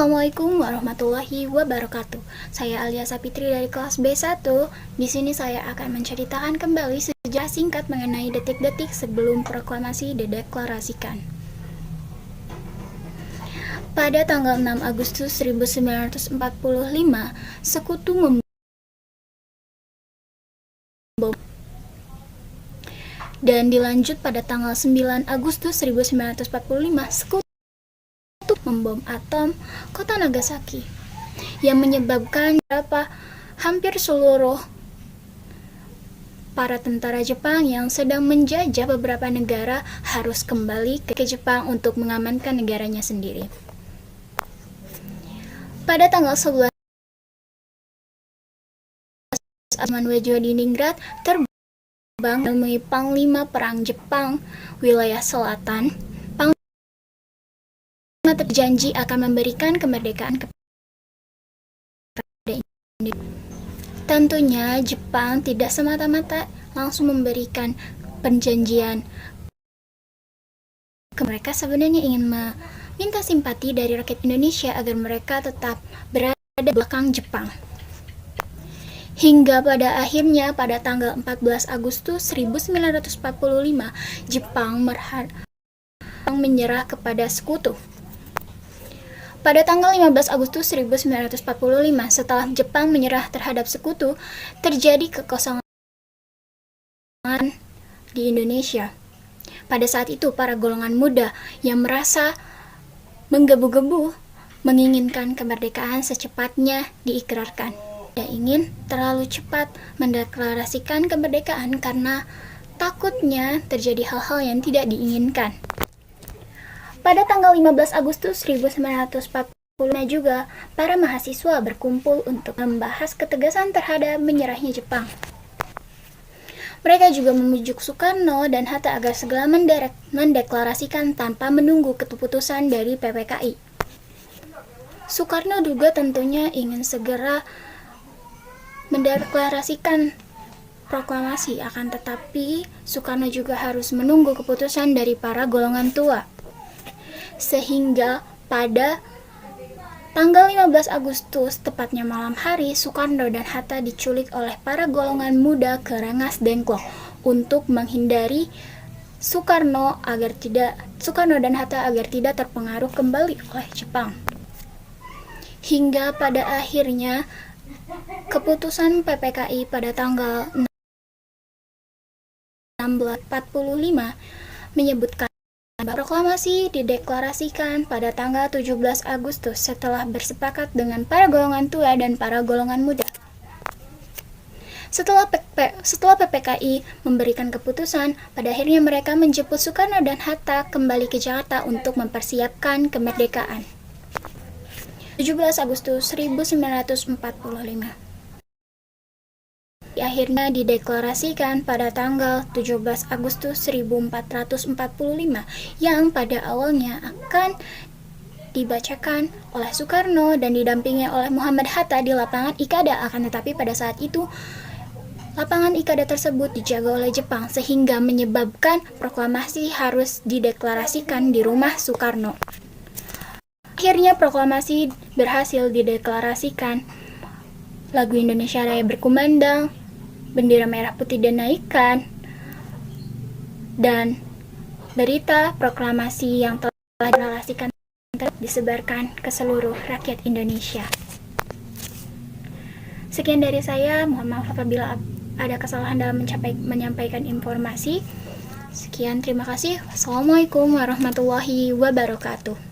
Assalamualaikum warahmatullahi wabarakatuh. Saya Alia Sapitri dari kelas B1. Di sini saya akan menceritakan kembali sejarah singkat mengenai detik-detik sebelum proklamasi dideklarasikan. Pada tanggal 6 Agustus 1945, Sekutu membom dan dilanjut pada tanggal 9 Agustus 1945, Sekutu membom atom kota Nagasaki yang menyebabkan hampir seluruh para tentara Jepang yang sedang menjajah beberapa negara harus kembali ke Jepang untuk mengamankan negaranya sendiri. Pada tanggal 11 Manwejo di Ningrat terbang menemui Panglima Perang Jepang wilayah selatan. Panglima terjanji akan memberikan kemerdekaan kepada Indonesia. Tentunya Jepang tidak semata-mata langsung memberikan perjanjian. Mereka sebenarnya ingin meminta simpati dari rakyat Indonesia agar mereka tetap berada di belakang Jepang. Hingga pada akhirnya pada tanggal 14 Agustus 1945, Jepang menyerah kepada Sekutu. Pada tanggal 15 Agustus 1945, setelah Jepang menyerah terhadap Sekutu, terjadi kekosongan di Indonesia. Pada saat itu, para golongan muda yang merasa menggebu-gebu menginginkan kemerdekaan secepatnya diikrarkan. Tidak ingin terlalu cepat mendeklarasikan kemerdekaan karena takutnya terjadi hal-hal yang tidak diinginkan. Pada tanggal 15 Agustus 1945 juga, para mahasiswa berkumpul untuk membahas ketegasan terhadap menyerahnya Jepang. Mereka juga memujuk Soekarno dan Hatta agar segera mendeklarasikan tanpa menunggu keputusan dari PPKI. Soekarno juga tentunya ingin segera mendeklarasikan proklamasi, akan tetapi Soekarno juga harus menunggu keputusan dari para golongan tua. Sehingga pada tanggal 15 Agustus, tepatnya malam hari, Soekarno dan Hatta diculik oleh para golongan muda ke Rengas Dengklok untuk menghindari Soekarno dan Hatta agar tidak terpengaruh kembali oleh Jepang. Hingga pada akhirnya keputusan PPKI pada tanggal 1645 menyebutkan proklamasi dideklarasikan pada tanggal 17 Agustus setelah bersepakat dengan para golongan tua dan para golongan muda. Setelah PPKI memberikan keputusan, pada akhirnya mereka menjemput Soekarno dan Hatta kembali ke Jakarta untuk mempersiapkan kemerdekaan. 17 Agustus 1945. Akhirnya dideklarasikan pada tanggal 17 Agustus 1445 yang pada awalnya akan dibacakan oleh Soekarno dan didampingi oleh Muhammad Hatta di lapangan Ikada, akan tetapi pada saat itu lapangan Ikada tersebut dijaga oleh Jepang sehingga menyebabkan proklamasi harus dideklarasikan di rumah Soekarno. Akhirnya proklamasi berhasil dideklarasikan. Lagu Indonesia Raya berkumandang, bendera merah putih dinaikkan, dan berita proklamasi yang telah dideklarasikan disebarkan ke seluruh rakyat Indonesia. Sekian dari saya, mohon maaf apabila ada kesalahan dalam menyampaikan informasi. Sekian, terima kasih. Wassalamualaikum warahmatullahi wabarakatuh.